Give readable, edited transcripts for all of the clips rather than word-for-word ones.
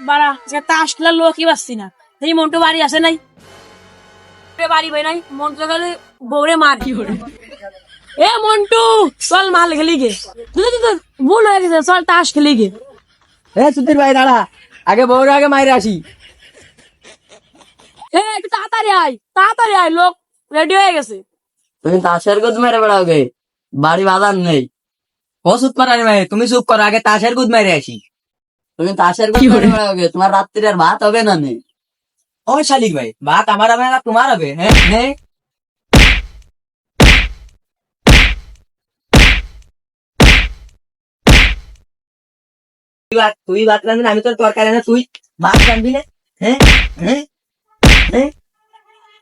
বাড়া সে তাস খেলার লোকই পাচ্ছি না। এই মন্টু বাড়ি আসে নাই, বাড়ি ভাই নাই, মন্টু গেলে বউরে মার এ মন্টু চল মাল খেলি গে, ভুল হয়ে গেছে, চল তাস খেলি গে। সুধীর ভাই দাঁড়া, আগে বউরে আগে মাইরে আসি। একটু তাড়াতাড়ি আয়, লোক রেডি হয়ে গেছে। তুমি তাসের গুদ মেরে বেড়াও গে, বাড়ি বাজার নেই। ও চুপ করার ভাই, তুমি চুপ করো, আগে তাসের গুদ মেরে আসি। তুমি তাসের গুদ মেরে বেড়াও গে, তোমার রাত্রির আর ভাত হবে না নে। ও শালিক ভাই, ভাত আমার হবে না তোমার হবে? হ্যাঁ হ্যাঁ, তুই ভাত রাঁধবি না, আমি তোর তরকারি না, তুই ভাত রাঁধবি না? হ্যাঁ হ্যাঁ হ্যাঁ,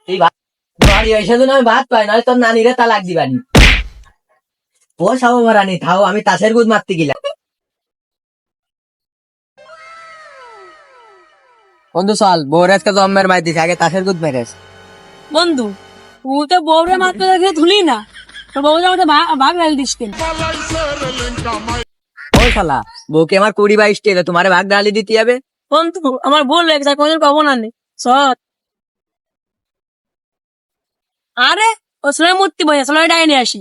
এই ভাত বাড়ি এসে দিন আমি ভাত পাই না, তোর নানিরে তালাক দিবানি। ও সব রানি থাও, আমি তাসের গুদ মারতে গেলাম। বন্ধু চল, বউর আজকে জম্মের মাই দিছে, আগে তাসের গুদ মেরে আসি। বন্ধু তুই তো বউরে মাত্র দেখে ধুলি না, তো বউ আমাকে ভাগ ডাল দিস কেন? ও শালা, বউকে আমার 20-22 এলো, তোমারে ভাগ ডালি দিতে হবে। বন্ধু আমার ভুল হয়ে গেছে, কোনদিন কব না নে সৎ। আরে ও সময় মূর্তি বই আসলে ডাইনে আসি,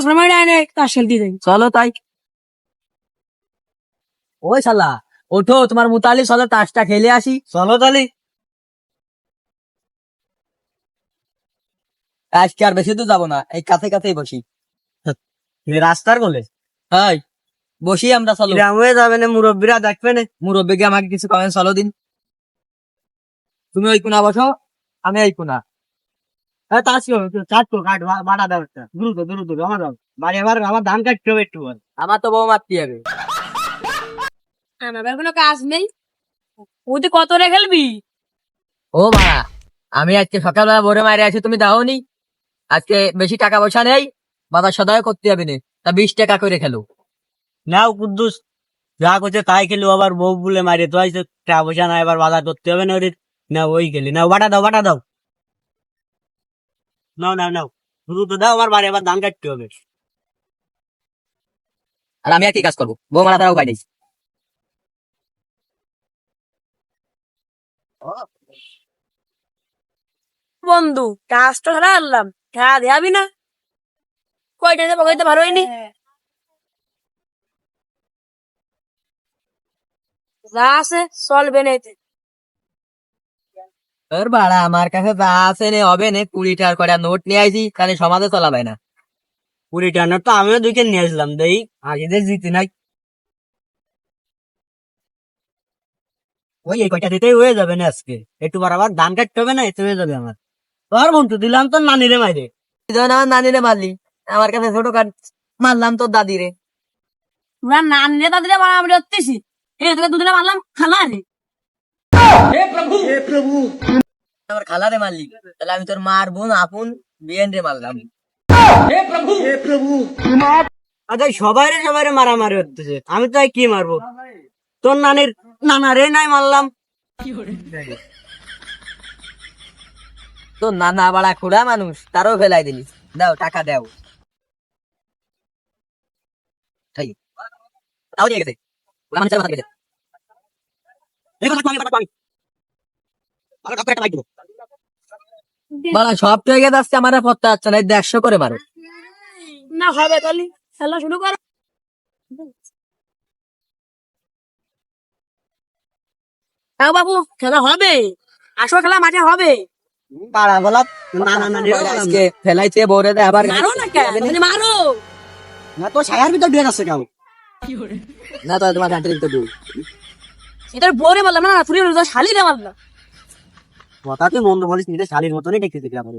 সময় ডাইনে তাস খেলতে যাই। চলো তাই। ওই শালা ওঠো, তোমার মুতালি, চলো তাসটা খেলে আসি। চলো তালি। আজকে আর বেশি দূর যাবো না, এই কাছে কাছেই বসি। রাস্তার বলে হাই বসি আমরা, চলো। হয়ে যাবে না, মুরব্বীরা দেখবে না, মুরব্বীকে আমাকে কিছু কমেন্ট চলো দিন। তুমি ওই কোনা বসো, আমি এই কোনা। হ্যাঁ তাস চাটকো কাট, বাড়া দাও একটা, দ্রুত দ্রুত জমা দাও। বাড়ি আমার ধান কাটতে হবে একটু, আমার তো বউ মারতে হবে। আমার কোনো কাজ নেই, তুই তো কত রে খেলবি? ও ভাড়া, আমি আজকে সকালবেলা ভোরে মারে আছি, তুমি দাও নি। আজকে বেশি টাকা পয়সা নেই, বাজার সদায় করতে হবে না, তা 20 টাকা করে খেলো। নাও কুদ্দুস, যা করছে তাই খেলো, আবার বউ বলে মারে তো আইসে, টাকা পয়সা নাই, এবার বাজার করতে হবে না ওরে। না ওই খেলি, নাও বাটা দাও, বাটা দাও, নাও নাও নাও, দ্রুত দাও, আমার বাড়ি আবার ধান কাটতে হবে। আর আমি আর কি কাজ করবো, বউ মারা তারা উপায় নেই। বন্ধু কাজটা ধরা আনলাম, খেয়া দেয়াবি না? কয়টা যে পকাইতে ভালো হয়নি, যা আছে চলবে না এতে। তোর ভাড়া আমার কাছে যা আছে নে হবে নে, 20 টাকার করে নোট নিয়ে আইছি, তাহলে সমাজে চলাবে না। 20 টাকা তো আমিও দুইকে নিয়ে আসলাম, দেই আগেদের জিতে নাই। ওই এই কয়টা দিতেই হয়ে যাবে না আজকে, একটু বার আবার ধান কাটতে হবে না, এতে হয়ে যাবে আমার। তোর বন্ধু দিলাম তোর নানিরে মাইরে। যখন আমার নানিরে মারলি, আমার কাছে ছোট কাঠ মারলাম তোর দাদিরে। তোরা নান রে তাদের আমি ধরতেছি, তোকে দুদিনে মারলাম খালা রে। আমার খালারে মারলি, তাহলে আমি তোর মার বোন আপন বিয়েন রে মারলাম। আচ্ছা সবাইরে মারামারি হতেছে, আমি তো কি মারবো? তোর নানির নানারে নাই মারলাম। তোর নানা বাড়া খুড়া মানুষ, তারও ফেলাই দিলি। দাও টাকা দাও। তাই তাও নিয়ে গেছে, ওরা মানুষের মাথা গেছে। এই কথা আমি কথা আমি আর কাপড় একটা লাইট দেবো। বাড়া সব তো এগিয়ে যাচ্ছে, আমার আর পত্তা যাচ্ছে না, এই 150 করে মারো। না হবে তাহলে খেলা শুরু করো। হ্যাঁ বাবু খেলা হবে, আসো খেলা মাঠে হবে। পাড়া বলা নানা নানি আজকে ফেলাইছে বউরে দেয় আবার। মারো না কেন, মারো না, তো ছায়ার ভিতর ঢুকে আছে কেউ। না তো তোমার ঘাটের তো দূর। এটার বরে মারলাম না, তুই শালি রে মারলাম। কথা তুই মন্দ বলিস, নিজের শালির মতনই দেখতেছি আমার।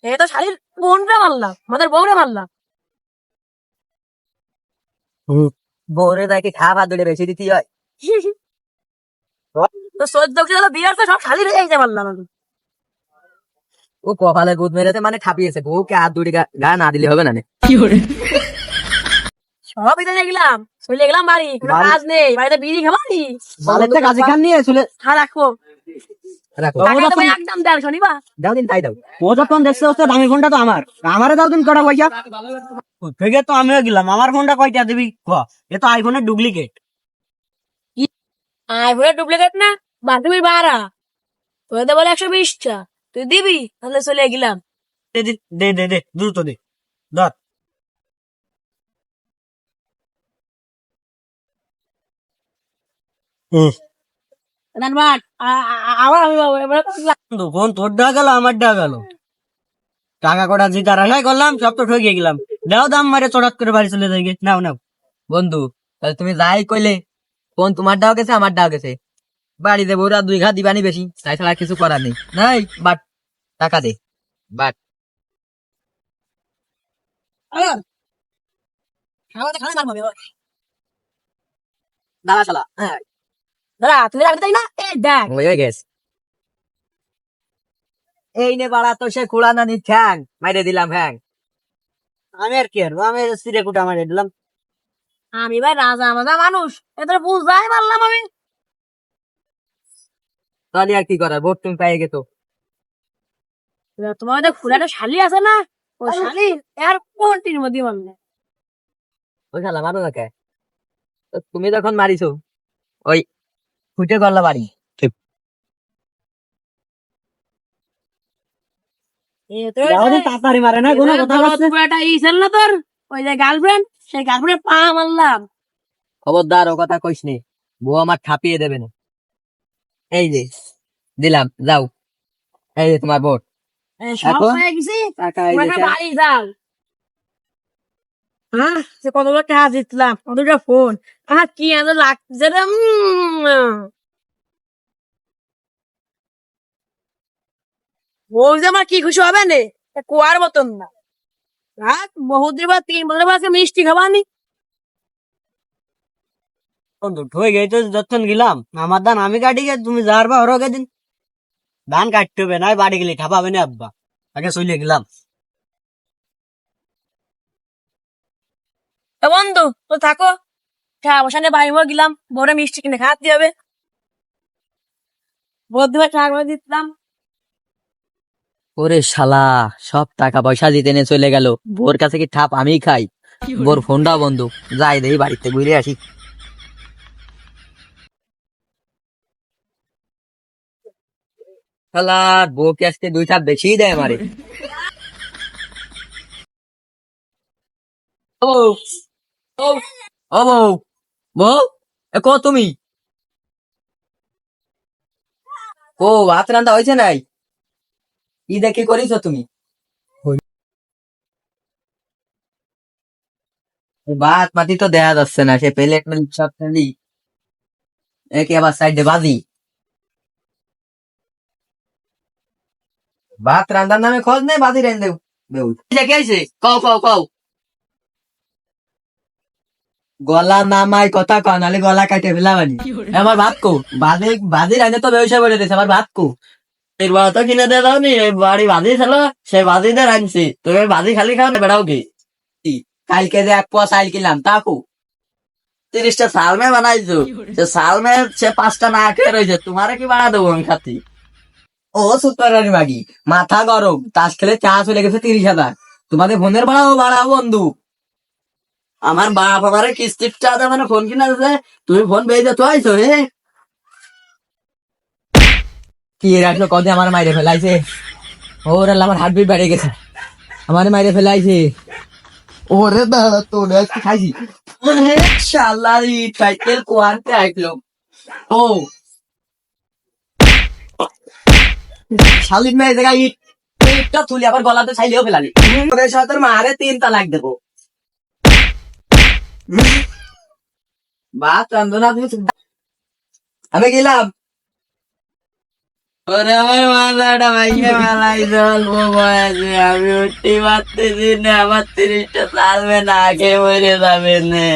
এ তো শালির বোন রে মারলাম, আমাদের বউরে মারলাম। বউরে দেয় কি খাওয়া ভাত দিলে বেশি দিতে হয়? তো 14 বিয়ার তো সব শালি রে যাইতে পারলাম আমি। ও কপালে গুদ মেরেছে মানে খাপিয়েছে, বউকে হাত দুটি গা না দিলে হবে না নে। সব এটা দেখলাম, চলে গেলাম বাড়ি, কোনো কাজ নেই, বাড়িতে বিড়ি খাবানি। বালেতে কাজে খান নিয়ে চলে হ্যাঁ রাখো, রাখো। টাকা তো ভাই একদম দেন শনিবা। দাও দিন তাই দাও। ও যখন দেখছে হচ্ছে দামি ফোনটা তো আমার, আমারে দাও দিন কটা পয়সা থেকে, তো আমিও গেলাম, আমার ফোনটা কয়টা দিবি ক? এ তো আইফোনের ডুপ্লিকেট। আইফোনের ডুপ্লিকেট না বান্ধবীর ভাড়া তোদের বলে 120টা তুই দিবি তাহলে চলে গেলাম। দে দে দে দে দে, দ্রুত দে ধর। ধন্যবাদ আবার আমি বন্ধু ফোন তোর ডা গেল আমার ডা গেল, টাকা কটা জিতার আশাই করলাম, সব তো ঠকে গেলাম। দাও দাম মারে চড়াত করে বাড়ি চলে যাই গে। নাও নাও। বন্ধু তাহলে তুমি যাই কইলে, ফোন তোমার ডাও গেছে আমার ডাও গেছে, বাড়িতে বউরা 2 ঘা দিবানি বেশি, তাই ছাড়া আর কিছু করার নেই। নাই বাট টাকা দে বাট। দাঁড়া শালা দাঁড়া তুমি রাখতে তাই না এই দেখ হয়ে গেছে। এই নে বাড়া তো সে কুড়া নানি ঠ্যাং মাইরে দিলাম হ্যাং। আমি আর কি আর আমি সিরে কুটা মারে দিলাম। আমি ভাই রাজা মাজা মানুষ এদের বুঝাই পারলাম আমি। তাহলে আর কি করার, ভোট তুমি পেয়ে গেছো। তোমার ওদের ফুলাটা শালি আছে না, ওই শালি এর কোনটির মধ্যে মানে ওই শালা মারো না কে? তো তুমি যখন মারিছো ওই ফুটে গল্লা বাড়ি। তাড়াতাড়ি মারে না কোনো কথা বলছে। পুরাটা ইসেল না তোর ওই যে গার্লফ্রেন্ড সেই গার্লফ্রেন্ড পা মারলাম। খবরদার ও কথা কইস নি, বউ আমার ঠাপিয়ে দেবে না। এই যে দিলাম, যাও। এই যে তোমার ভোট। সব এখন? হয়ে গেছি টাকা এই যে পুরাটা ঠ্যাং। বাড়ি যাও। হ্যাঁ সে কতগুলো টাকা জিতলাম, কতটা ফোন কি এত লাগছে রে। ও যে আমার কি খুশি হবে না, কুয়ার মতন না। বহুত দিন পর 3 বছর পর আজকে মিষ্টি খাবানি। বন্ধু ঠই গেছে যতক্ষণ গেলাম আমার ধান আমি কাটি গে, তুমি যার বা হরকে দিন ধান কাটতে হবে না, বাড়ি গেলে ঠাপাবে না আব্বা। আগে চলে গেলাম। বন্ধু তো থাকো, বসানে বাড়ি মোড় গেলাম, বড় মিষ্টি কিনে খাওয়াতে হবে। বহুত দিন টাকা করে দিতাম। ওরে শালা, সব টাকা পয়সা দিতে নে চলে গেল, বোর কাছে কি ঠাপ আমি খাই? বোর ফোনটা বন্ধ, যাই দেই বাড়িতে ঘুরে আসি। শালা বউ কি আজকে 2 চাপ বেশি দেয় আমারে। ও ও ও বউ, বউ এ কো তুমি? ও ভাত রান্না হয়েছে নাই? কি দেখি করিছো তুমি? ভাত মাটি তো দেয়া যাচ্ছে না, সে প্লেট মিল সব খালি একে আবার সাইডে বাজি। ভাত রান্নার নামে খোঁজ নেই, বাজি রেন্দে বেউ দেখে আইছে। কও কও কও, গলা নামাই কথা কও, নালে গলা কাটে ফেলাবানি। আমার ভাত কো, বাজি বাজি রাঁধে তো ব্যবসা করে দিয়েছে, আমার ভাত কো। এর তো কিনে দিয়ে দাও নি, বাড়ি বাজি ছিল সে বাজি দিয়ে রাঁধছি, তুমি বাজি খালি খাও না বেড়াও কি? কালকে যে 1 পোয়া চাল কিনলাম তাকু 30টা সালমে বানাইছো, সে সালমে সে 5টা না খেয়ে রয়েছে, তোমারে কি বাড়া দেবো আমি খাতি? ও সুতরানি মাগি, মাথা গরম, তাস খেলে চা চলে গেছে 30,000, তোমাদের ফোনের ভাড়াও বাড়াও বন্ধু। আমার বাপ আমারে কিস্তির চা দেবে মানে ফোন কিনা দিছে, তুমি ফোন বেজে তো আইছো হে। কি রাখলো কদে আমার মাইরে ফেলাইছে, ওর আল্লাহ আমার হার্টবিট বেড়ে গেছে, আমার মাইরে ফেলাইছে। ওরে দাদা তোর একটু খাইছি শালা, সাইকেল কোয়ান্তে আইলো। ও শালির মেয়ে জায়গায় ইটটা তুলি আবার গলাতে ছাইলেও ফেলালি, ওদের সাথে তোর মারে 3 তালাক দেবো। ভাত রান্ধনা তুমি, আমি গেলাম। ওরে আমার মাথাটা ভাইকে মেলাই জল বয়সে আমি উঠতে পারতেছি না, আমার 30টা সালবে না খেয়ে মরে যাবে না।